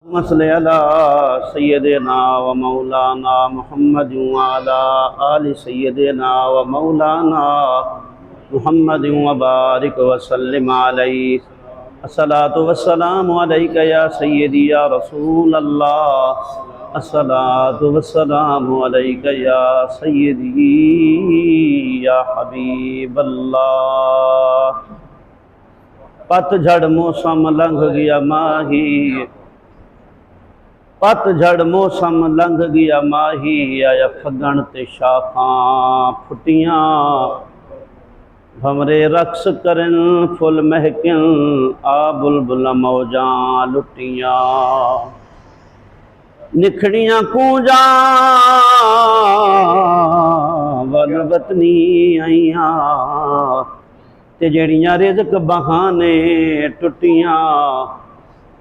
صل علی سیدنا و مولانا محمد وعلی آل سیدنا و مولانا محمد وبارک وسلم علیہ الصلاۃ والسلام علیک یا سیدی یا رسول اللہ الصلاۃ والسلام علیک یا سیدی یا حبیب اللہ۔ پت جھڑ موسم لنگھ گیا ماہی، پت جھڑ موسم لنگھ گیا ماہی، آیا پھگن تے شاخاں پھٹیاں، بھمرے رقص کرن پھل مہکن، آ بلبل موجاں لٹیاں، نکھڑیاں کونجاں ول وطنی آئیاں، تے جڑیاں رزق بہانے ٹٹیاں،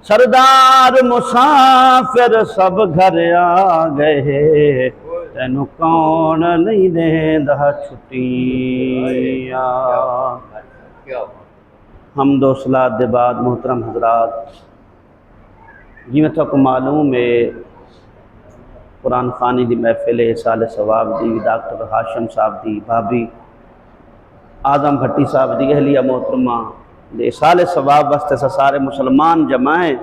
سردار مسافر سب گھر آ گئے، تینوں کون نہیں دیندا چھٹیاں۔ حمد و صلات دے بعد محترم حضرات، جی میں تک معلوم ہے قرآن خوانی دی محفل سال ثواب دی ڈاکٹر ہاشم صاحب دی بھابی اعظم بھٹی صاحب دی اہلیہ محترمہ دے سال ثواب واسطے سارے مسلمان جمائیں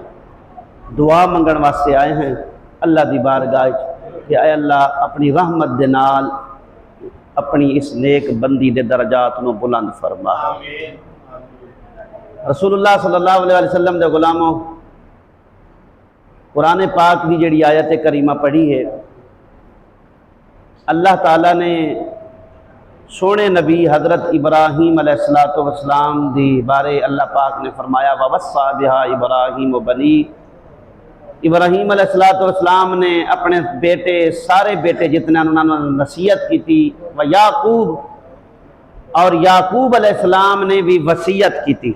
دعا منگن واسطے آئے ہیں اللہ دی بارگاہ کہ اے اللہ اپنی رحمت دے نال اپنی اس نیک بندی دے درجات نو بلند فرما۔ رسول اللہ صلی اللہ علیہ وسلم دے غلاموں، قرآن پاک دی جڑی آیت کریمہ پڑھی ہے، اللہ تعالیٰ نے سونے نبی حضرت ابراہیم علیہ السلام دی بارے اللہ پاک نے فرمایا وَوَصَّى بِهَا إِبْرَاهِيمُ بَنِيهِ۔ ابراہیم علیہ السلام نے اپنے بیٹے سارے بیٹے جتنے انہوں نے نصیحت کی تھی، وَيَعْقُوب، اور یعقوب علیہ السلام نے بھی وصیت کی تھی۔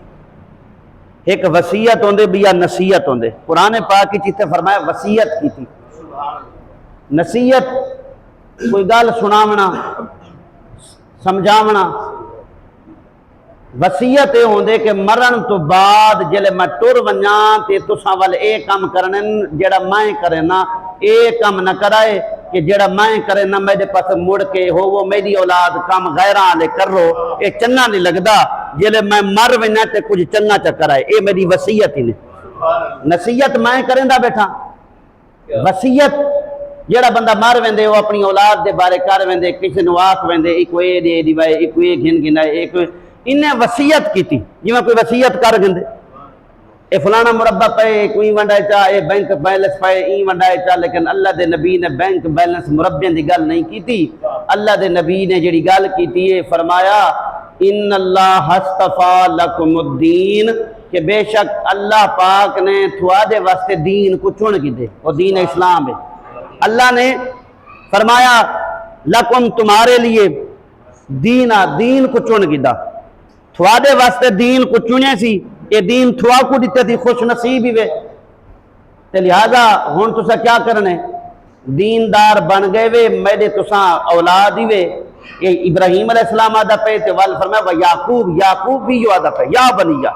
ایک وصیت ہوندے بھی یا نصیحت ہوندے، قرآن پاک کی چیزیں فرمایا وصیت کی تھی۔ نصیحت کوئی گل سناونا سمجھاونا، وصیت یہ ہوندے کہ مرن تو بعد جلے میں ٹر ونجاں تے تساں ول اے کام کرنے جڑا میں کرنا، اے کام نہ کرائے کہ جڑا میں کرنا میرے پاس مڑ کے ہو وہ میری اولاد کام غیراں لے کرو، اے چنگا نہیں لگدا، جلے میں مر ونجاں تے کچھ چنگا چا کرائے، اے میری وصیت ہی نے۔ نصیحت میں کریندا بیٹھا، وصیت جڑا بندہ مر ویندے وہ اپنی اولاد دے بارے کر ویندے، کسی نو آکھ ویندے ایک اے دے دیوائے، ایک اے گھن گنائے، ایک انہیں وصیت کی تھی، جی میں کوئی وصیت کر گندے اے فلانا مربع پائے، کوئی ونڈائے چاہ، اے بینک بیلنس پائے، این ونڈائے چاہ، لیکن اللہ دے نبی نے بینک بیلنس مربعیں دی گل نہیں کی تھی۔ اللہ دے نبی نے جڑی گل کی تھی فرمایا ان اللہ اصطفیٰ لکم الدین، کہ بے شک اللہ پاک نے تھوڑے واسطے دین کو چن کی دے، وہ دین اسلام ہے۔ اللہ نے فرمایا لکم تمہارے لیے دین کو چن گدا، تھوڑے واسطے دین کو چنے سی، یہ دین تھوا کو دیتے تھی، خوش نصیب ہی وے، تے لہذا ہون تسا کیا کرنے دیندار بن گئے وے، میرے تسا اولاد ہی وے۔ یہ ابراہیم علیہ السلام آدھا پہ تے وال فرمایا وہ یعقوب بھی یو آدھا پہ یا بنیا،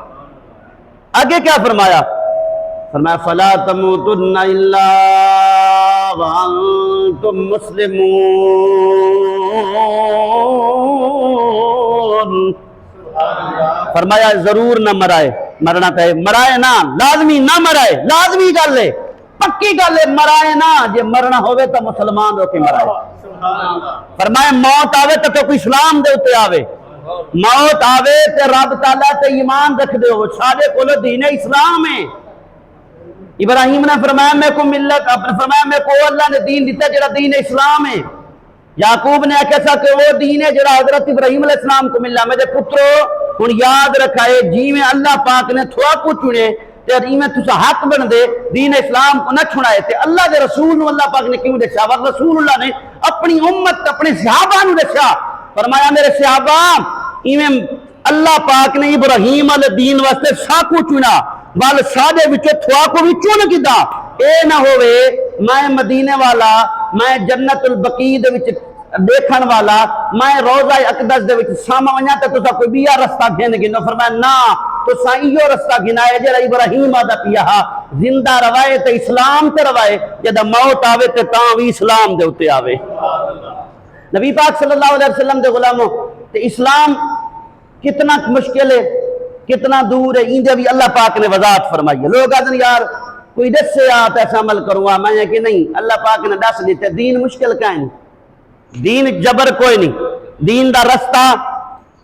آگے کیا فرمایا؟ فرمایا فلا تموتن الا وانتم مسلمون، فرمایا ضرور نہ مرائے، مرنا پہ مرائے نہ، لازمی نہ مرائے، لازمی گل ہے، پکی گل ہے، مرائے نہ، جے مرنا ہوئے تو مسلمان ہو کے مرائے۔ فرمایا موت آوے تو کوئی اسلام دے اتے آوے، موت آوے تے رب تعالیٰ تے ایمان رکھ دے ہو، سارے کولو دین اسلام ہے۔ ابراہیم نے فرمایا میں کو ملت، فرمایا میں کو اللہ نے دین دیتا جڑا دین اسلام ہے۔ یعقوب نے کیسا کہ وہ دین ہے جڑا حضرت ابراہیم علیہ السلام کو ملا۔ میرے پترو ہن یاد رکھائے جی میں اللہ پاک نے تھوڑا کو چنے تے جی میں تسا حق بن دے دین اسلام کو نہ چھڑائے تے اللہ دے رسول نو اللہ پاک نے کیوں دسیا؟ اور رسول اللہ نے اپنی امت اپنے صحابہ نو دسیا، فرمایا میرے صحابہ ایویں اللہ پاک نے ابراہیم علیہ دین واسطے ساکو چنا، وال سادے وچوں تھوا کو بھی چن کیتا، اے نہ ہوئے میں مدینے والا، میں جنت البقیع دے وچ دیکھن والا، میں روضہ اقدس دے وچ ساما ونجا تے تسا کوئی بیا رستہ گھن گنو، فرمایا نا تو سائیو رستہ گنائے جڑا ابراہیم آدھا پیا زندہ روائے تے اسلام تے روائے جدہ موت آوے تے تاں بھی اسلام دے ہوتے آوے نبی پاک صلی اللہ علیہ وسلم دے غلاموں تے اسلام کتنا مشکل ہے کتنا دور ہے اندے بھی اللہ پاک نے وضاحت فرمائی ہے لوگ آدھن یار کوئی دس سے آتا ایسا عمل کروں میں کہ نہیں اللہ پاک نے دس دیتے دین مشکل کہیں دین جبر کوئی نہیں دین دا رستہ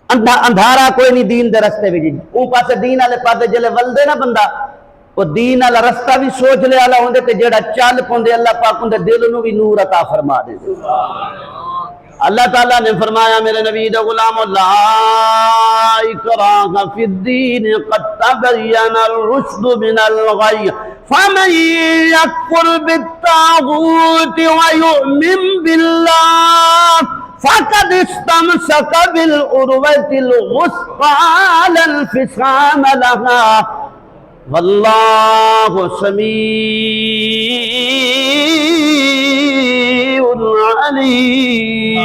اندھارا کوئی نہیں دین دے رستے بھی اون پاسے دین والے پاسے جلے ولدے نا بندہ وہ دین والا رستہ بھی سوچ لے والا ہوندے تے جیڑا چل پوندے اللہ پاک اون دے دل نو بھی نور عطا فرما دے اللہ تعالیٰ نے فرمایا میرے نبی دے غلام لا اکراہ فی الدین قد تبین الرشد من الغی فمن یکفر بالطاغوت ویؤمن باللہ فقد استمسک بالعروۃ الوثقی لا انفصام لها واللہ سمیع علیم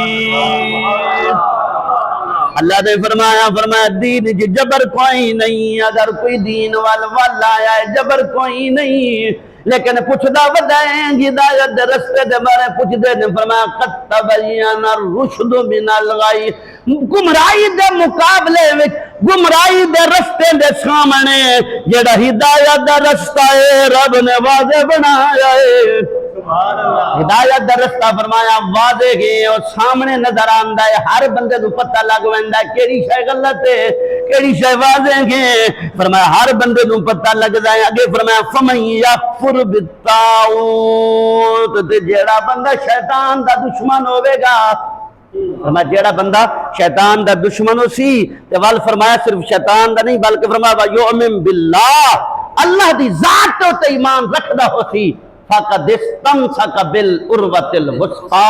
اللہ نے فرمایا دین جی جبر کوئی نہیں اگر کوئی دین وال آیا ہے جبر کوئی نہیں لیکن پوچھدا ودائیں ہدایت دے رستے دے بارے پوچھ دے نے فرمایا قد تبین الرشد من الغی گمراہی دے مقابلے وچ گمراہی دے رستے دے سامنے جڑا ہدایت دا رستہ ہے رب نے واضح بنایا ہے ہدایت دا رستہ فرمایا واضح ہے اور سامنے نظر آندا ہے ہر بندے کو پتہ لگ ویندا ہے کیڑی شے غلط ہے کیڑی شے واضح ہے فرمایا ہر بندے کو پتہ لگدا ہے اگے فرمایا فمن یکفر بالطاغوت تے جیڑا بندہ شیطان دا دشمن ہوے گا فرمایا جیڑا بندہ شیطان دا دشمن ہو سی تے ول فرمایا صرف شیطان دا نہیں بلکہ فرمایا یؤمن باللہ اللہ دی ذات تے ایمان رکھدا ہو سی فقد استمسک بالعروۃ الوثقی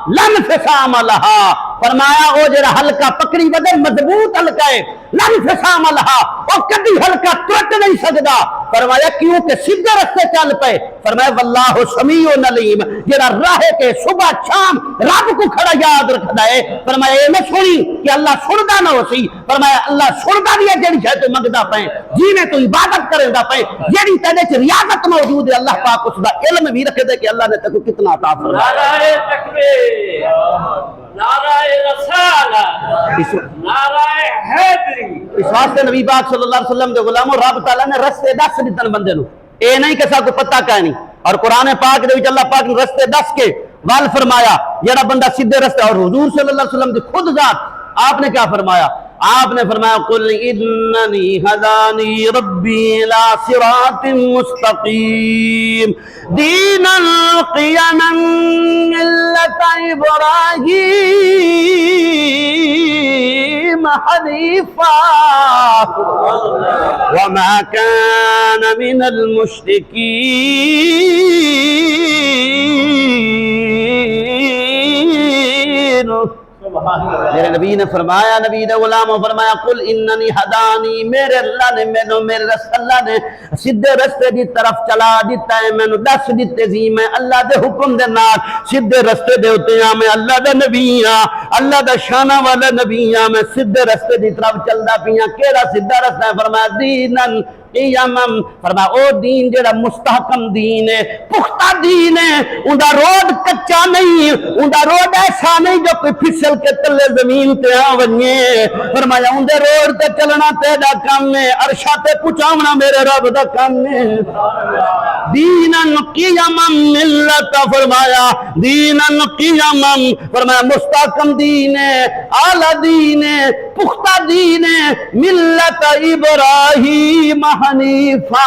لا انفصام لها فرمایا او جڑا حلقہ پکڑی ودے مضبوط حلقہ ہے لا انفصام لها او کبھی حلقہ ٹوٹ نہیں سکدا فرمایا کیوں کہ سیدھے راستے چل پے فرمایا واللہ سمیع علیم جڑا راہ کے صبح شام رب کو کھڑا یاد رکھدا ہے فرمایا اے نہ سنی کہ اللہ سندا نہ ہو سی فرمایا اللہ سندا بھی ہے جڑی شے تو منگدا پے جویں تو عبادت کریندا پے جڑی تیرے وچ ریاضت موجود ہے اللہ پاک اس دا علم بھی رکھے دے کہ اللہ نے تکو کتنا عطا فرمایا نعرہ تکبیر نعرہ رسالہ نعرہ حیدری اس واسطے نبی پاک صلی اللہ علیہ وسلم دے غلاموں رب تعالیٰ نے رستے دس دیتن بندے نو اے نہیں کہ سا کو پتہ کا نہیں اور قرآن پاک دے وچ اللہ پاک نے رستے دس کے وال فرمایا جڑا بندہ سیدھے رستے اور حضور صلی اللہ علیہ وسلم دی خود ذات آپ نے کیا فرمایا آپ نے فرمایا قل اننی ہدانی ربی لا صراط مستقیم دینا قیما ملت ابراہیم حنیفا وما كان من المشرکین میرے نبی نے فرمایا نبی نے غلاموں فرمایا قل اننی ہدانی میرے اللہ نے مینو میرے رسول اللہ نے سیدھے رستے دی طرف چلا دیتا ہے مینو دس دیتے سی میں اللہ دے حکم دے نال سیدھے رستے دے ہوتے ہیں میں اللہ دا نبی ہاں اللہ دا شانہ والا نبی ہاں میں سیدھے رستے دی طرف چلدا پیاں کیڑا سیدھا رستہ ہے فرمایا دینن قیمم فرمایا او دین جڑا مستحکم دین ہے پختہ دین ہے اوندا روڈ کچا نہیں اوندا روڈ ایسا نہیں جو کوئی پھسل کے تلے زمین تے آ ونجے فرمایا اندے روڈ تے چلنا تیرا کام ہے عرشاں تے پہنچاونا میرے رب دا کام ہے دینن قیمم ملت فرمایا دینن قیمم فرمایا مستحکم دین ہے اعلی دین ہے پختہ دین ہے ملت ابراہیم حنیفہ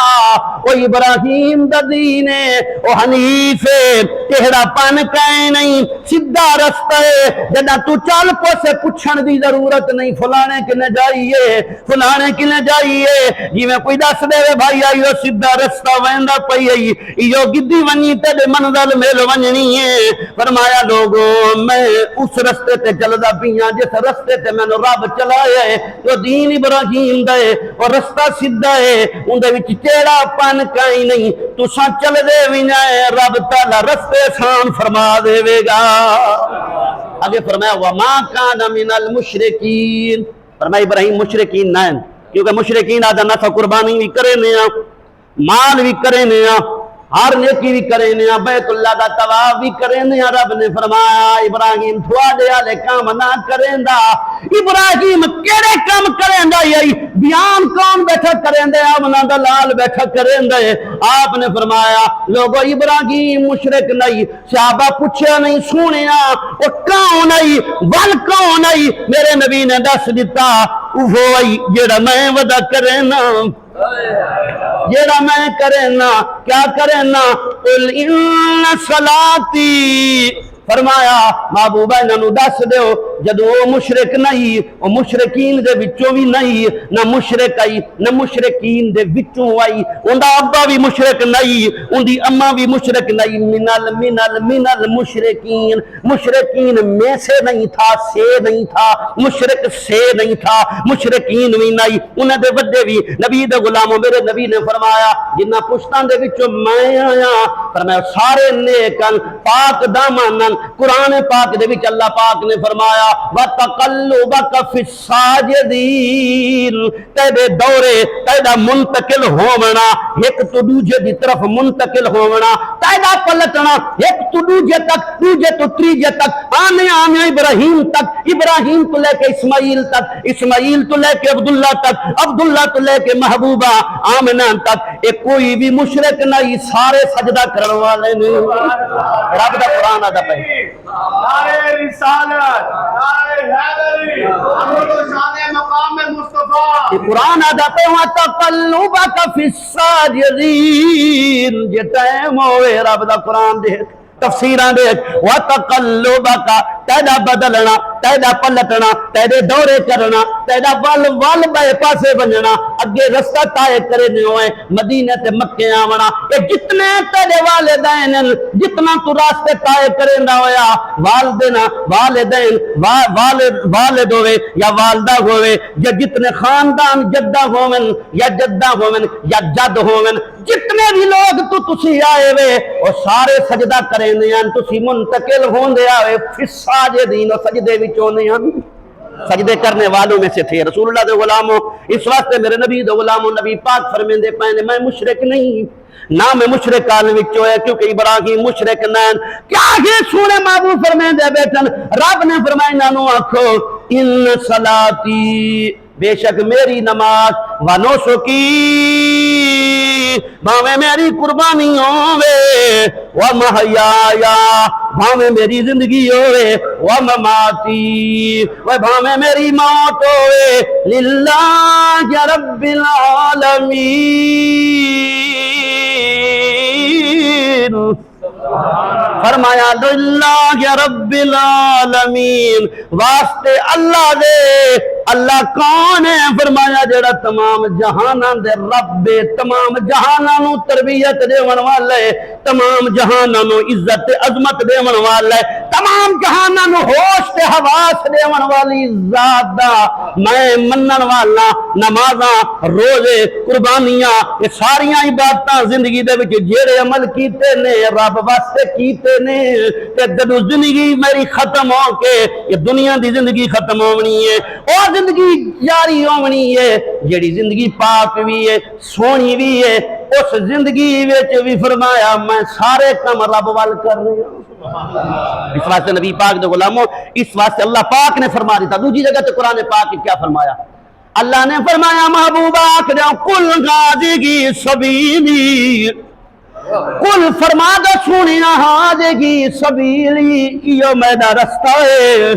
او ابراہیم دا دین ہے او حنیف ہے تہڑا پن کہیں نہیں سیدھا رستہ ہے جدہ تو چل پو سے پوچھن دی ضرورت نہیں فلانے کنے جائیے فلانے کنے جائیے جی میں کوئی دس دے بھائی آئیو سیدھا رستہ ویندا پئی آئی ایو گدی ونی تے منزل میل ونجنی ہے فرمایا لوگو میں اس رستے تے چلدا پیاں جس رستے تے میں رب چلایا ہے تو دین ابراہیم دا ہے اور رستہ سیدھا ہے اندے وچ چیڑا پن کہیں نہیں تساں چل دے وی نہ رب تعالی رستے آسان فرما دے گا آگے فرمایا وما کان من المشرکین فرمایا ابراہیم مشرکین نہ کیونکہ مشرکین آدھا نفع قربانی بھی کرے نیا مال بھی کرے نیا ہر نیکی بھی کرے نیا بیت اللہ دا طواف بھی کرے نیا رب نے فرمایا ابراہیم تھوڑے والے کام نہ کریندا ابراہیم کیڑے کام کریندا یہی بیان کون بیٹھا کریندا انہاں دا لال بیٹھا کریندا آپ نے فرمایا لوگو ابراہیم مشرک نہیں صحابہ پوچھیا نہیں سنیا او کون نہیں ول کون نہیں میرے نبی نے دس دیتا وہی جڑا میں وعدہ کرینا جیڑا میں کرنا کیا کرنا قل ان صلاتی فرمایا محبوبہ انہوں دس دیو جدو وہ مشرک نہیں وہ مشرکین دے وچوں بھی نہیں نہ مشرک آئی نہ مشرکین دے وچوں آئی ان دا ابا بھی مشرک نہیں ان دی اماں بھی مشرک نہیں منل مشرکین مشرکین میں سے نہیں تھا سے نہیں تھا مشرک سے نہیں تھا مشرکین بھی نہیں انہیں دے وڈے بھی نبی دے غلاموں میرے نبی نے فرمایا جنہ پشتان دے وچوں میں آیا فرمایا سارے نیکن پاک دامانن قرآن پاک دے وچ اللہ پاک نے فرمایا وَتَقَلُّبَكَ فِي السَّاجِدِينَ تیرے دورے تیرا منتقل ہونا ایک تو دوجے دی طرف منتقل ہونا تیرا پلٹنا ایک تو دوجے تک دوجے تو تریجے تک آنے ابراہیم تک ابراہیم تو لے کے اسماعیل تک اسماعیل تو لے کے عبداللہ تک عبداللہ تو لے کے محبوبہ آمنہ تک ایک کوئی بھی مشرک نہیں سارے سجدہ کرنے والے نہیں رب دا قرآن آدھا پہ نعرہ رسالت نعرہ حیدری حمد و شان مقام مصطفیٰ یہ قرآن آدھا پہ وَتَقَلُّبَكَ فِي السَّاجِدِينَ یہ ٹائم ہوئے رب دا قرآن دیکھ تفسیران دیکھ وَتَقَلُّبَكَ تیدا بدلنا تیدا پلٹنا تیدے دورے کرنا تیدا وال بے پاسے بننا اگے رستہ تائے کرنے ہوئے مدینہ تے مکہ آونا یہ جتنے تیدے والدین جتنا تو راستے تائے کرنا ہویا والدین والد ہوئے یا والدہ ہوئے یا جتنے خاندان جدہ ہوئن یا جدہ ہوئن یا جد ہوئن جتنے بھی لوگ تو تسی آئے ہوئے اور سارے سجدہ کریں نیان تسی منتقل ہون دے آئے فی ساجدین اور سجدے وچوں نیان سجدے کرنے والوں میں سے تھے رسول اللہ دے غلاموں اس واسطے میرے نبی دے غلاموں نبی پاک فرمیندے پہنے میں مشرک نہیں نہ میں مشرک آل وچوں ہے کیونکہ ابراہیم مشرک نین کیا ہی سونے محبوب فرمیندے بیٹھن رب نے فرمائے نانو آکھو ان صلاتی بے شک میری نماز ونسکی بھاویں میری قربانی ہوئے ومحیایا بھاویں میری زندگی ہوئے ومماتی بھاویں میری موت ہوئے للہ رب العالمین فرمایا للہ رب العالمین واسطے اللہ دے اللہ کون ہے فرمایا جڑا تمام جہانان دے رب تمام جہانانوں تربیت دے ون والے تمام جہانانوں عزت عظمت دے ون والے تمام جہانانوں ہوش تے حواس دے ون والی ذات دا میں منن والا نمازاں روزے قربانیاں یہ ساریاں عبادتاں زندگی دے وچ جیڑے عمل کیتے نے رب واسطے کیتے نے تے جدوں زندگی میری ختم ہو کے یہ دنیا دی زندگی ختم ہونی ہے اور زندگی جاری ہونی ہے جڑی زندگی پاک بھی ہے سونی بھی ہے اس زندگی وچ بھی فرمایا میں سارے کام رب وال کر رہا ہوں اس واسطے نبی پاک دے غلاموں اس واسطے اللہ پاک نے فرما دیتا دوسری جگہ تے قرآن پاک کیا فرمایا اللہ نے فرمایا محبوبہ آخر قل غازی سبیلی قل فرما دو سنیا ہاجگی سبیلی ایو میرا رستہ ہے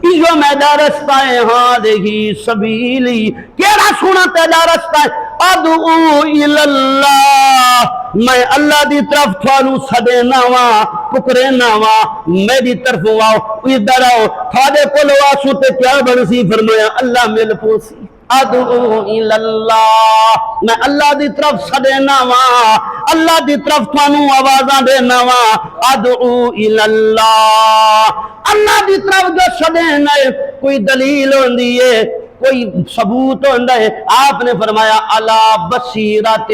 ایو میرا رستہ ہے ہاجگی سبیلی کیڑا سونا تیرا رستہ ہے ادعو الاللہ میں اللہ دی طرف تھانو سدینا وا پکرینا وا میری طرف واؤ ادھر آؤ تھادے کول واسو تے کیا بنسی فرمایا اللہ مل پوسی ادعو الاللہ میں اللہ دی طرف سدینا وا اللہ دی طرف تھانو آوازاں دینا وا ادعو الاللہ اللہ دی طرف جو سدینا ہے کوئی دلیل ہوندی ہے کوئی ثبوت ہوندہ ہے آپ نے فرمایا علی بصیرۃ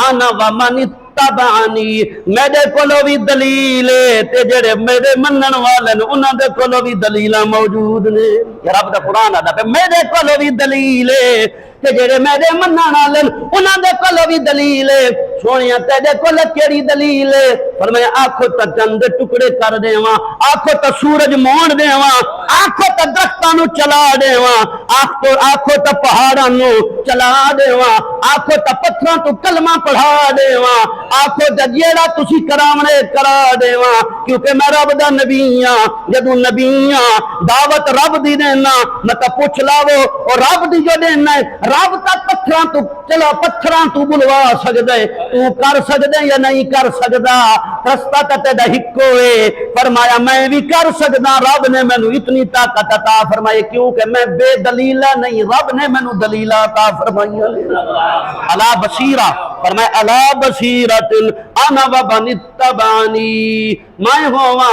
انا ومن اتبعنی میرے کولو بھی دلیل ہے تے جڑے میرے منن والے نے انہاں دے کولو بھی دلیلاں موجود نے یہ رب دا قرآن آدا پہ میرے کولو بھی دلیل ہے تے جڑے میرے منن والے انہاں دے کولو بھی دلیل ہے سونیا تیرے کول کیڑی دلیل ہے فرمایا آکھو تا چند ٹکڑے کر دیواں آکھو تا سورج مون دیواں آکھو تا درختاں نو چلا دیواں آکھو تا پہاڑاں نو چلا دیواں آکھو تا پتھراں تو کلمہ پڑھا دیواں آکھو تا جیڑا تسی کراونے کرا دیواں کیونکہ میں رب دا نبی ہاں جدوں نبی ہاں دعوت رب دی دینا مطلب پوچھ لاو اور رب دی جو دینا ہے رب تا پتھراں تو چلا پتھراں تو بلوا سکدا ہے تو کر سکدا یا نہیں کر سکدا رستہ تے تیرا ہکو ہے فرمایا میں بھی کر سکدا رب نے مینوں اتنی طاقت عطا فرمائی کیونکہ میں بے دلیلہ نہیں رب نے مینوں دلیلہ عطا فرمائی علا بصیرہ فرمایا علا بصیرۃ انا و من اتبعنی میں ہوا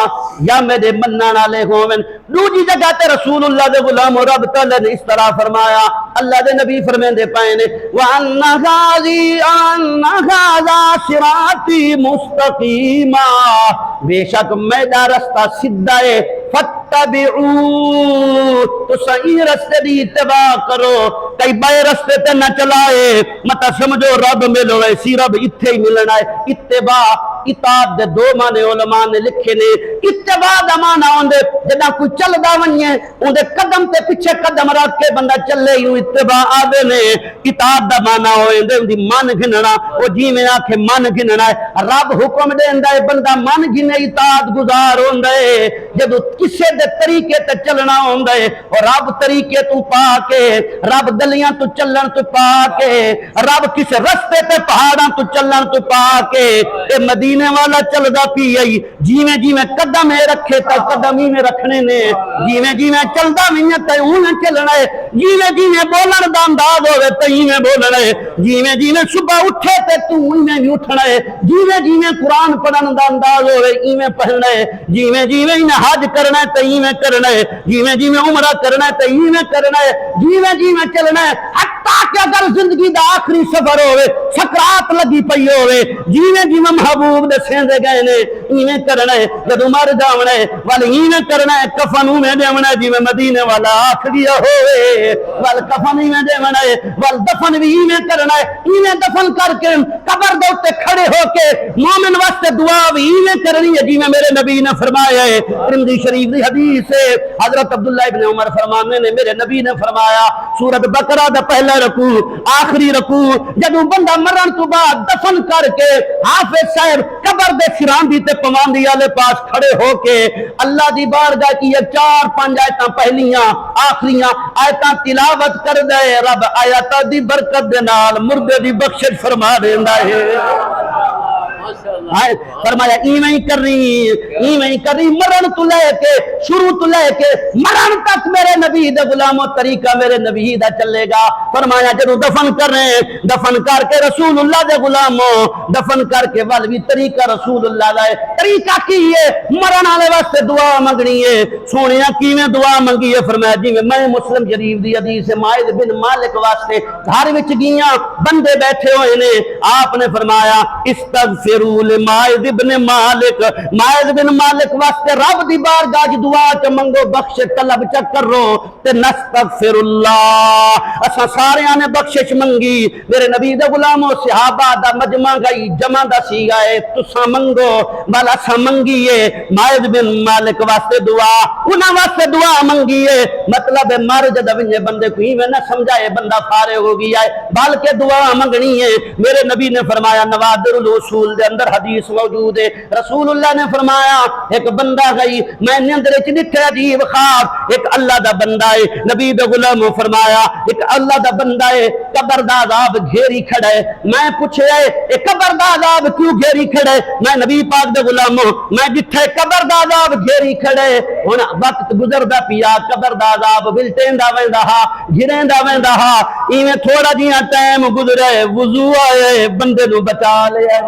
یا میرے منن والے ہوون دوجی جگہ تے رسول اللہ دے غلام رب تعالی نے اس طرح فرمایا اللہ دے نبی فرمیندے پئے نے وان ھذا صراطی مستقیما بے شک میرا رستہ سیدھا ہے فتبعوا تو صحیح رستے دی اتباع کرو کئی بائے رستے تے نہ چلائے متا سمجھو رب ملو ایسی رب اتھے ہی ملنا ہے اتباع اطاعت دے دو معنی علماء نے لکھے نے اتباع دا معنی ہوندے جدا کوئی چلدا ونجے اون دے قدم تے پیچھے قدم رکھ کے بندہ چلے یوں اتباع آدے نے اطاعت دا معنی ہوندے اون دی من گھننا او جویں آکھے من گھننا ہے رب حکم دیندا ہے بندہ من گھنے اطاعت گزار ہوندا ہے جدوں کسے دے طریقے تے چلنا ہوندا ہے اور رب طریقے تو پا کے رب دلیاں تو چلن تو پا کے رب کسے رستے تے پہاڑاں تو چلن تو پا کے اے مدینے والا چلدا پی آئی جیویں جیویں قدم رکھے تے قدم ہی میں رکھنے نے جیویں جیویں چلدا ویاں تے اون چلنا ہے جیویں جیویں بولن دا انداز ہوے تے ایویں بولنا ہے جیویں جیویں صبح اٹھے تے تو ایویں بھی اٹھنا ہے جیویں جیویں قرآن پڑھن دا انداز ہوے ایویں پڑھنا ہے جیویں جیویں حج کرنا ہے تے ایویں کرنا ہے جیویں جیویں عمرہ کرنا ہے تے ایویں کرنا ہے جیویں جیویں چلنا ہے حتیٰ کہ اگر زندگی دا آخری سفر ہوے سکرات لگی پئی ہوے جیویں جیویں محبوب دے سیندے گئے نے ایویں کرنا ہے جدوں مر جاونا ہے ول ایویں کرنا ہے کفن میں دیونا ہے جیویں مدینے والا آکھ گیا ہوے ول کفن میں دیونا ہے ول دفن بھی ایویں کرنا ہے ایویں دفن کر کے قبر دے اوتے کھڑے ہو کے مومن واسطے دعا بھی ایویں کرنی ہے جیویں میرے نبی نے فرمایا ہے ترمذی شریف دی حدیث ہے حضرت عبداللہ ابن عمر فرمانے نے میرے نبی نے فرمایا سورۃ بقرہ دا پہلا رکوع آخری رکوع جدوں بندہ مرن تو بعد دفن کر کے حافظ صاحب قبر دے سراندی تے پواندی والے پاس کھڑے ہو کے اللہ دی بارگاہ کی یہ 4-5 آیتاں پہلیاں آخریاں آیتاں تلاوت کر دے رب آیاتاں دی برکت دے نال مردے دی بخشش فرما دیندا ہے فرمایا ایویں ہی کری مرن تو لے کے شروع تو لے کے مرن تک میرے نبی دے غلاموں طریقہ میرے نبی دا چلے گا فرمایا جدوں دفن کر رہے ہیں دفن کر کے رسول اللہ دے غلاموں دفن کر کے ول بھی طریقہ رسول اللہ دا ہے طریقہ کی ہے مرن والے واسطے دعا منگنی ہے سونیا کیویں دعا منگی ہے فرمایا جی میں مسلم شریف دی حدیث مائد بن مالک واسطے گھر وچ گیاں بندے بیٹھے ہوئے نے آپ نے فرمایا استغفروا لمائد بن مالک مائد بن مالک واسطے رب دی بارگاہ وچ دعا چ منگو بخش طلب چ کرو تے نستغفر اللہ اساں ساریاں نے بخشش منگی میرے نبی دے غلاموں صحابہ دا مجمع گئی جمع دا سیگا ہے تساں منگو بل اساں منگیے مائد بن مالک واسطے دعا انہاں واسطے دعا منگیے مطلب مر جد ونے بندے کوئی میں نہ سمجھائے بندہ فارغ ہو گیا ہے بلکہ دعا منگنی ہے میرے نبی نے فرمایا نوادر الوصول دے اندر حدیث موجود ہے رسول اللہ نے فرمایا ایک بندہ گئی میں نے اندر وچ ڈٹھا عجیب خواب ایک اللہ دا بندہ ہے نبی دے غلام فرمایا ایک اللہ دا بندہ ہے قبر دا عذاب گھیری کھڑا ہے میں پوچھیا اے قبر دا عذاب کیوں گھیری کھڑا ہے میں نبی پاک دے غلام میں ڈٹھا قبر دا عذاب گھیری کھڑا ہے ہن وقت گزردا پیا قبر دا عذاب ولٹیندا ویندا ہا گھریندا ویندا ہا ایویں تھوڑا جیاں ٹائم گزرے وضو آئے بندے نو بچا لیا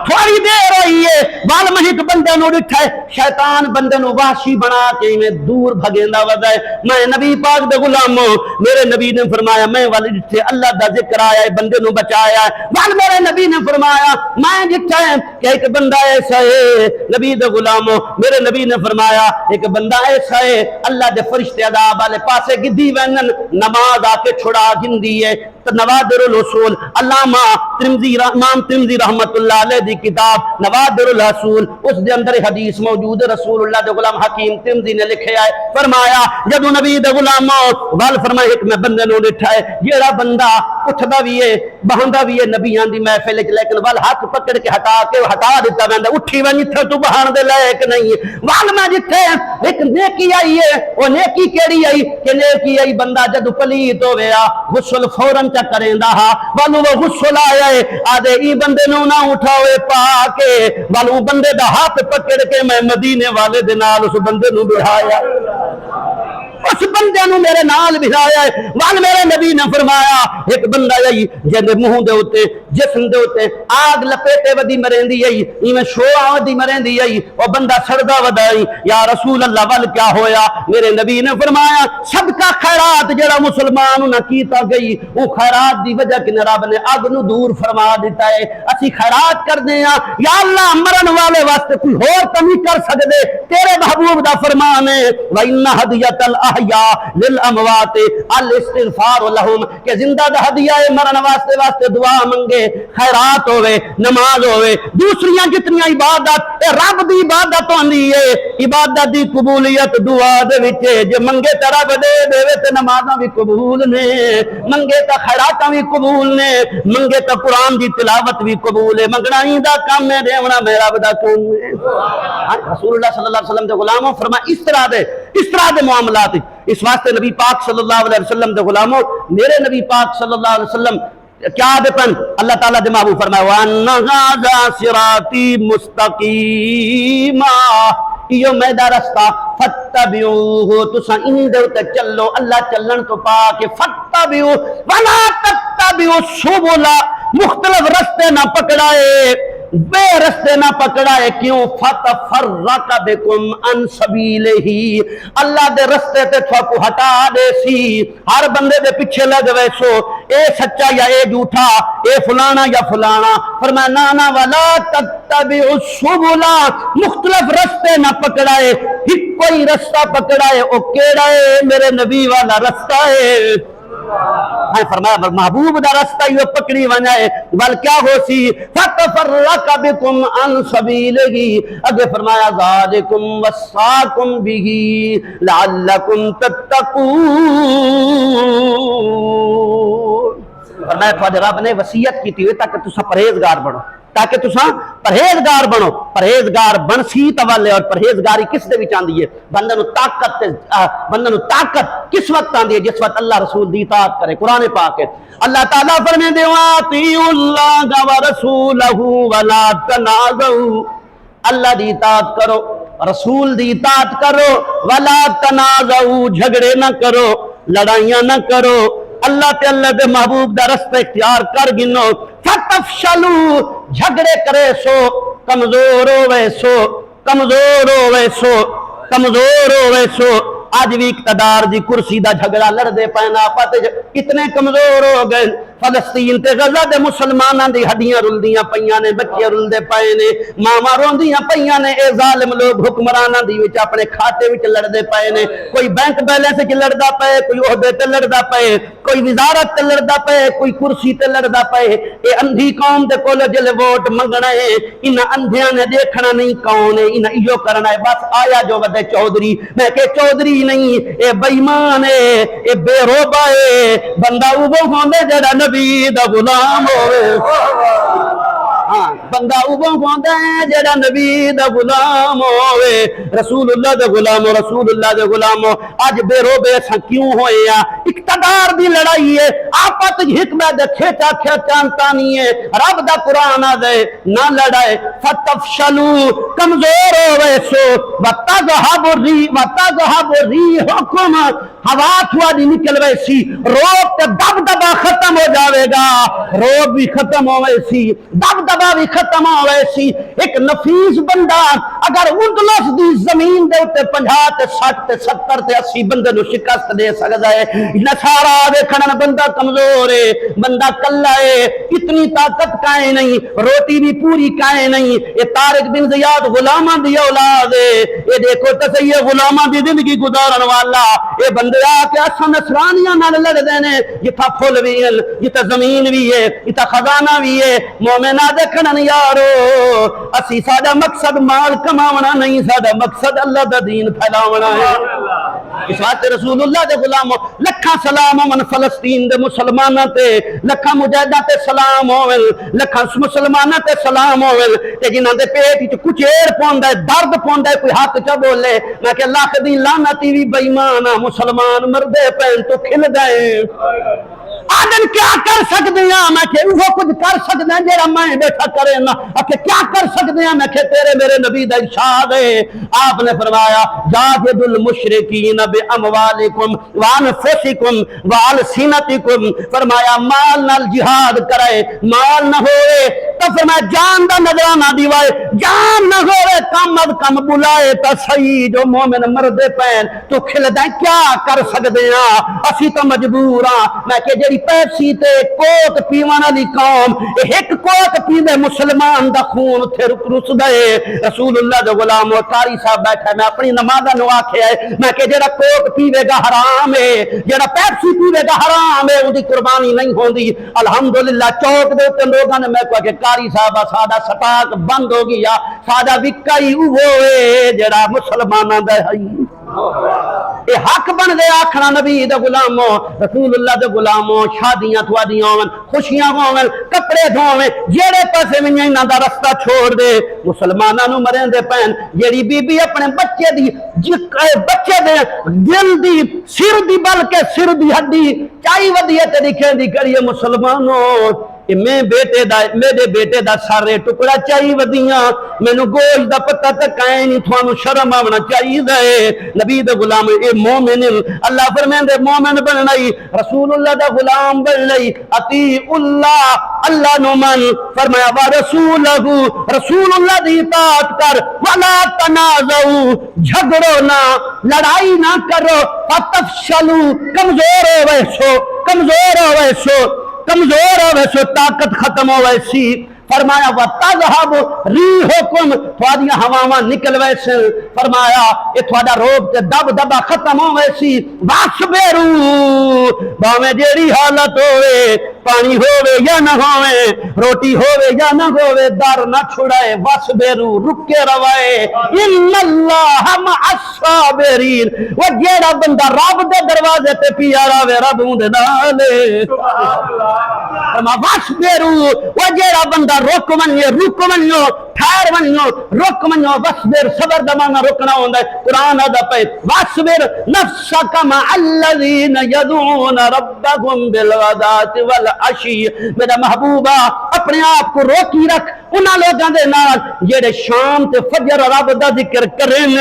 تھوڑی بڑی دیر ہوئی ہے وال میں ایک بندے نو ڈٹھا ہے شیطان بندے نو وحشی بنا کے میں دور بھگیندا ودا ہے میں نبی پاک دے غلاموں میرے نبی نے فرمایا میں وال ڈٹھے اللہ دا ذکر آیا ہے بندے نو بچایا ہے وال میرے نبی نے فرمایا میں ڈٹھا ہے کہ ایک بندہ ایسا ہے نبی دے غلاموں میرے نبی نے فرمایا ایک بندہ ایسا ہے اللہ دے فرشتے عذاب والے پاسے گدی وینن نماز آ کے چھڑا گندی ہے نوادر الرسول علامہ امام ترمذی رحمت اللہ علیہ دی کتاب نوادر الرسول اس دے اندر حدیث موجود ہے رسول اللہ دے غلام حکیم ترمذی نے لکھیا ہے فرمایا جدو نبی دے غلاموں وال فرمایا ایک میں بندے نو ڈٹھا ہے جیڑا بندہ اٹھدا بھی ہے بہندا بھی ہے نبیاں دی محفل وچ لیکن وال ہاتھ پکڑ کے ہٹا دیتا ویندا اٹھی ونج تے تو بہان دے لائق نہیں ہے وال میں جتھے ایک نیکی آئی ہے او نیکی کیڑی آئی کہ نیکی آئی بندہ جدو پلیت ہویا غسل فوراً چا کریندا ہا والو وہ غسل آیا ہے آدھے ای بندے نو نہ اٹھاوے پا کے والو بندے دا ہاتھ پکڑ کے میں مدینے والے دے نال اس بندے نو بٹھایا اس بندے نو میرے نال بٹھایا ہے وال میرے نبی نے فرمایا ایک بندہ آئی جے منہ دے اوتے جسم دے اوتے آگ لپیٹے ودی مرندی آئی ایویں شوع ودی مرندی آئی او بندہ سڑدا ودائی یا رسول اللہ وال کیا ہویا میرے نبی نے فرمایا صدقہ خیرات جڑا مسلمان نہ کیتا گئی وہ خیرات دی وجہ کہ رب نے اگ نو دور فرما دیتا ہے اسی خیرات کرنے ہاں یا اللہ مرن والے واسطے کوئی اور کمی کر سکدے تیرے محبوب دا فرمان ہے وَإِنَّ هَدِيَةَ الْأَحْيَاءِ لِلْأَمْوَاتِ الْإِسْتِغْفَارُ لَهُمْ کہ زندہ دا ہدیہ ہے مرن واسطے دعا منگے خیرات ہوئے نماز ہوئے دوسریاں جتنی عبادت اے رب دی عبادت ہوندی ہے عبادت دی قبولیت دعا دے وچ جے منگے تے رب دے دے تے نمازاں بھی قبول نے منگے تے خیراتاں بھی قبول نے منگے تے قرآن دی تلاوت بھی قبول ہے منگنا ہی دا کام ہے دیونا میرا رب دا کام ہے رسول اللہ صلی اللہ علیہ وسلم دے غلاموں فرمایا اس طرح دے معاملات اس واسطے نبی پاک صلی اللہ علیہ وسلم دے غلاموں میرے نبی پاک صلی اللہ علیہ وسلم کیا دے پن اللہ تعالیٰ دے محبوب فرمایا وَأَنَّ هَذَا صِرَاطِي مُسْتَقِيمًا یہ میدہ رستہ فَاتَّبِعُوهُ تُساں ان دے تے چلو اللہ چلن تو پا کے فَاتَّبِعُوهُ وَلَا تَتَّبِعُوا السُّبُلَ مختلف رستے نہ پکڑائے بے رستے نہ پکڑائے کیوں فتفرق بکم عن سبیلہ اللہ دے رستے تے تھوکو ہٹا دے سی ہر بندے دے پیچھے لگ ویسو اے سچا یا اے جھوٹا اے فلانا یا فلانا فرمایا نانا ولا تتبعوا السبل مختلف رستے نہ پکڑائے ایک کوئی رستہ پکڑائے او کیڑا ہے میرے نبی والا رستہ ہے فرمایا محبوب دا رستہ یہ پکڑی ونجائے بل کیا ہو سی فتفرق بکم عن سبیلہ اگے فرمایا ذالکم وصاکم بہ لعلکم تتقون فرمایا تھوڑے رب نے وصیت کی تھی تاکہ تسا پرہیزگار بنو تاکہ تساں پرہیزگار بنو پرہیزگار بن سی توالے اور پرہیزگاری کس دے وچ آندی ہے بندے نو طاقت کس وقت آندی ہے جس وقت اللہ رسول دی اطاعت کرے قرآن پاک ہے اللہ تعالیٰ فرمائے دے واطیعوا اللہ ورسولہ ولا تنازعوا اللہ دی اطاعت کرو رسول دی اطاعت کرو ولا تنازعوا جھگڑے نہ کرو لڑائیاں نہ کرو اللہ تے اللہ دے محبوب دا رستہ اختیار کر گنو فتفشلو جھگڑے کرے سو کمزور ہوئے سو آج بھی اقتدار دی کرسی دا جھگڑا لڑ دے پینا پاتے اتنے کمزور ہو گئے فلسطین تے غزہ دے مسلماناں دی ہڈیاں رلدیاں پیاں نے بچے رلدے پئے نے ماواں روندیاں پیاں نے اے ظالم لوگ حکمراناں دی وچ اپنے کھاتے وچ لڑدے پئے نے کوئی بینک بیلنس وچ لڑدا پئے کوئی عہدے تے لڑدا پئے کوئی وزارت تے لڑدا پئے کوئی کرسی تے لڑدا پئے اے اندھی قوم دے کول جلے ووٹ منگنا ہے انہاں اندھیاں نے دیکھنا نہیں کون ہے انہاں ایو کرنا ہے بس آیا جو ودے چودھری میں کہ چودھری نہیں اے بے ایمان ہے اے بے روبا ہے بندہ وہ ہوندے جڑا نبی دا غلام ہوئے بندہ اوبوں ہوندے جڑا نبی دا غلام ہوئے رسول اللہ دے غلام اج بے روبے سا کیوں ہوئے یا اقتدار دی لڑائی ہے آپت حکمت دے کھیچا کھیچانتا نہیں ہے رب دا قرآن دے نہ لڑائے فتفشلو کمزور ہوئے سو وَتَذْهَبُ رِيحُكُمْ ہوا تھوا دی نکل ویسی روب تے دب دبا ختم ہو جاوے گا روب بھی ختم ہوئے سی دب دبا بھی ختم ختم ہوئے سی ایک نفیس بندہ اگر اندلس دی زمین دے اتے 50 تے 60 تے 70 تے 80 بندے نو شکست دے سکدا ہے نصارا دیکھن بندہ کمزور ہے بندہ کلا ہے اتنی طاقت کائے نہیں روٹی بھی پوری کائے نہیں یہ طارق بن زیاد غلاماں دی اولاد ہے یہ دیکھو تے صحیح غلاماں دی زندگی گزارن والا یہ بندے آ کے اساں نصرانیاں نال لڑ دے نے جتھا پھل بھی ہے جتھا زمین بھی ہے جتھا خزانہ بھی ہے مومنا دیکھن یارو اسی ساڈا مقصد مال کماونا نہیں ساڈا مقصد اللہ دا دین پھیلاونا ہے اس واسطے رسول اللہ دے غلاموں لکھاں سلام من فلسطین دے مسلماناں تے لکھاں مجاہداں تے سلام ہوون لکھاں مسلماناں تے سلام ہوون تے جنہاں دے پیٹ وچ کچھ ایر پوندا ہے درد پوندا ہے کوئی حق چا بولے میں کہ لاکھ دی لعنتی وی بے ایمان مسلمان مردے پین تو کھل گئے آدم کیا کر سکتے ہیں میں کہ وہ کچھ کر سکتے ہیں جیڑا میں بیٹھا کرے نا کہ کیا کر سکتے ہیں میں کہ تیرے میرے نبی دا ارشاد ہے آپ نے فرمایا جاہد المشرکین باموالکم وانفسکم والسنتکم فرمایا مال نال جہاد کرے مال نہ ہوئے تو فرمایا جان دا نظرانہ دیوائے جان نہ ہوئے کم از کم بلائے تا صحیح جو مومن مردے پین تو کھل دیں کیا کر سکتے ہیں اسی تو مجبور ہاں میں کہ جیڑی پیپسی تے کوک پیوان والی قوم ایک کوک پیوے مسلمان دا خون تھے رس دے رسول اللہ دا غلام و قاری صاحب بیٹھا ہے میں اپنی نمازہ نو آکھے ہے میں کہ جیڑا کوک پیوے گا حرام ہے جیڑا پیپسی پیوے گا حرام ہے ان دی قربانی نہیں ہوندی الحمدللہ چوک دے تے لوگاں نے میں کہا کہ قاری صاحب سادہ سٹاک بند ہو گیا سادہ وکائی ہوئے جیڑا مسلمانہ دا ہے یہ حق بن دے آکھنا نبی دے غلاموں رسول اللہ دے غلاموں شادیاں تھوادیاں ہون خوشیاں ہون کپڑے دھویں جیڑے پاسے میں انہاں دا رستہ چھوڑ دے مسلماناں نو مرین دے پین جیڑی بی بی اپنے بچے دی دے دل دی سر دی بلکہ سر دی ہڈی چائی ودیے تے دکھے دی کریے مسلمانوں میں بیٹے دا میرے بیٹے دا سارے ٹکڑا چاہی ودیاں میں نو گوشت دا پتہ تکائیں نہیں تھوانو شرم آونا چاہی دے نبی دا غلام اے مومن اللہ فرمین دے مومن بننائی رسول اللہ دا غلام بننائی اطیع اللہ اللہ نو من فرمایا و رسول اللہ دی اطاعت کر ولا تنازعوا جھگڑو نہ لڑائی نہ کرو فتفشلو کمزور ہو ویسو کمزور ہو ویسو طاقت ختم ہو ویسی فرمایا وَتَذْهَبُ رِيحُكُمْ تھوڑیاں ہواواں نکل ویسے فرمایا یہ تھوڑا روب تے دب دبا ختم ہو ویسی وَاسْبِرُوا باویں جیڑی حالت ہوئے پانی ہوئے یا نہ ہوئے روٹی ہوئے یا نہ ہوئے در نہ چھڑائے وَاسْبِرُوا رکے روائے إِنَّ اللَّهَ مَعَ الصَّابِرِينَ وہ جیڑا بندہ رب دے دروازے تے پیارا وے رب دے نالے فرمایا وَاسْبِرُوا وہ جیڑا بندہ رک منو ٹھہر منو رک منو واسبر صبر دمانا رکنا ہوندہ ہے قرآن آدھا پہ واسبر نفسک مع الذین یدعون ربهم بالغداة والعشی میرا محبوبہ اپنے آپ کو روکی رکھ انہاں لوگاں دے نال جیڑے شام تے فجر رب دا ذکر کرن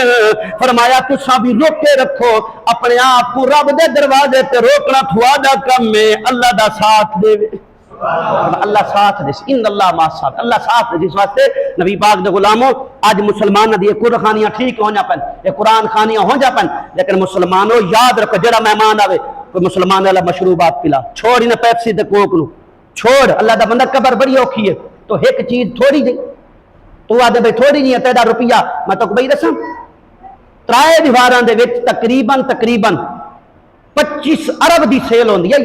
فرمایا تساں بھی روکے رکھو اپنے آپ کو رب دے دروازے تے روکنا تھوڑا کم میں اللہ دا ساتھ دے اللہ ساتھ دے ان اللہ ما ساتھ اللہ ساتھ دے جس واسطے نبی پاک دے غلاموں آج مسلمان دی قرآن خانیاں ٹھیک ہو جا پن یہ قرآن خانیاں ہو جا پن لیکن مسلمانوں یاد رکھو جڑا مہمان آوے کوئی مسلمان والا مشروبات پلا چھوڑ ہی نہ پیپسی تے کوک نو چھوڑ اللہ دا بندہ قبر بڑی اوکھی ہے تو ایک چیز تھوڑی دی تو آدھے بھائی تھوڑی نہیں ہے تیرا روپیہ میں تو بھائی دساں ترائے دیواراں دے وچ تقریباً 25 ارب دی سیل ہوندی ہے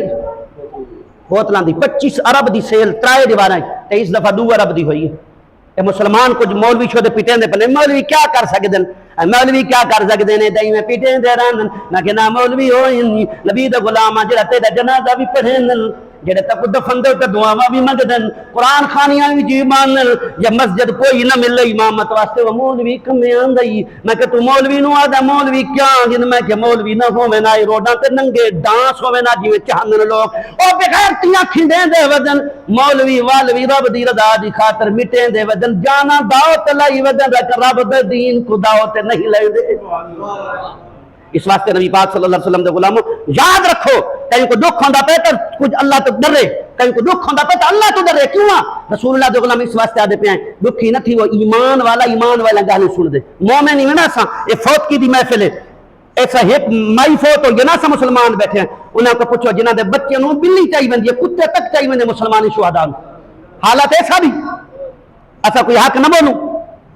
بوتلاں دی 25 ارب دی سیل ترائے دیواراں تے اس دفعہ 2 ارب دی ہوئی ہے اے مسلمان کچھ مولوی چھو دے پیٹیں دے پنے مولوی کیا کر سکتے ہیں مولوی کیا کر سکتے ہیں دائی میں پیٹیں دے رہن نہ کہ نہ مولوی ہوئی نبی دا غلامہ جڑا تیرا جنازہ بھی پڑھیں جڑے تک دفن دے تے دعاواں بھی منگدن قرآن خانیاں بھی جی مانن یا مسجد کوئی نہ ملے امامت واسطے وہ مولوی کمے آندئی میں کہ تو مولوی نو آدھا مولوی کیا جن میں کہ مولوی نہ ہووے نہ روڈاں تے ننگے ڈانس ہووے نہ جویں چاہندن لوگ او بغیر تیاں کھنڈیں دے ودن مولوی والوی رب دی رضا دی خاطر مٹیں دے ودن جانا دعوت لائی ودن رب دے دین کو دعوت نہیں لے دے اس واسطے نبی پاک صلی اللہ علیہ وسلم دے غلاموں یاد رکھو کہیں کو دکھ ہوندا پہ تو کچھ اللہ تو ڈرے، کہیں کو دکھ ہوندا پہ تو اللہ تو ڈرے، کیوں رسول اللہ دے غلام اس واسطے آدے پہ ہیں دکھی نہ تھی وہ ایمان والا گالیں سن دے مومن ہی نہ سا یہ فوت کی دی محفل ہے ایسا ایک مائی فوت ہو جنا سا مسلمان بیٹھے ہیں انہوں کو پوچھو جنہاں دے بچے انہوں بلی چاہی بندی ہے کتے تک چاہی بندی مسلمانی شہداء حالت ایسا بھی ایسا کوئی حق نہ بولوں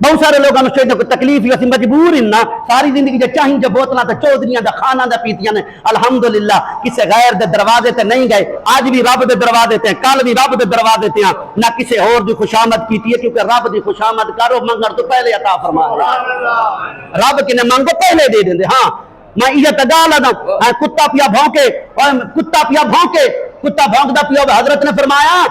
بہت سارے لوگوں نے شہید کو تکلیف ہی مجبور ہن ساری زندگی جو چاہیں جو بوتلاں تے چودھریاں دا خانہ دا پیتیاں نے الحمدللہ کسے غیر دے دروازے تے نہیں گئے آج بھی رب دے دروازے تے کل بھی رب دے دروازے تے ہیں نہ کسے اور دی خوشامد کیتی ہے کیونکہ رب دی خوشامد کرو منگن تو پہلے عطا فرما رب کی نے منگو پہلے دے دیں ہاں میں یہ تگال آدھا کتا پیا بھونکے کتا بھونکدا پیا حضرت نے فرمایا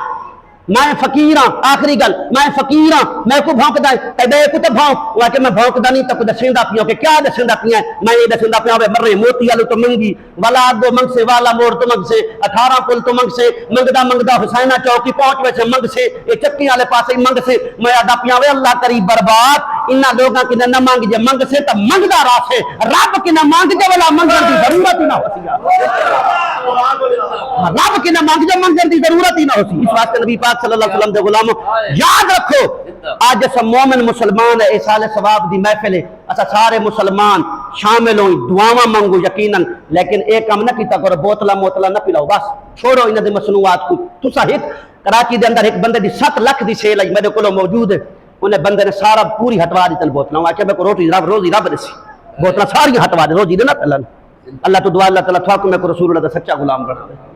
میں فقیر ہاں آخری گل میں فقیر ہاں میں کو بھونکدا ہے تے کو تے بھونک وہ کہ میں بھونکدا نہیں تے کو دسیندا پیو کہ کیا دسیندا پیا میں یہ دسیندا پیا مرے موتی والو تو منگی والا دو منگ سے والا موڑ تو منگ سے 18 پل تو منگ سے منگدا حسینہ چوکی پہنچ ویسے منگ سے یہ چکی والے پاسے منگ سے میں ادا پیا وے اللہ کری برباد انہاں لوگاں کی نہ مانگ جے منگ سے تے منگدا راہ سے رب کی نہ مانگ جے والا منگن دی ضرورت ہی نہ ہوسی رب کی نہ مانگ جے منگن دی ضرورت ہی نہ ہوسی اس واسطے نبی پاک صلی اللہ علیہ وسلم دے غلاموں یاد رکھو آج جیسا مومن مسلمان ہے احسال ثواب دی محفل ہے اچھا سارے مسلمان شامل ہوئی دعاواں مانگو یقیناً لیکن ایک کام نہ کیتا کرو بوتلا موتلا نہ پلاؤ بس چھوڑو انہاں دے مصنوعات کو تسا ایک کراچی دے اندر ایک بندے دی 7 لاکھ دی سیل آئی میرے کولو موجود ہے انہیں بندے نے سارا پوری ہٹوا دی تل بوتلاں آکے میں کو روزی رب دسی بوتلاں ساری ہٹوا دے روزی دے نہ پلن اللہ تو دعا اللہ تعالیٰ تھا کو میں کو رسول اللہ دا سچا غلام بنا دے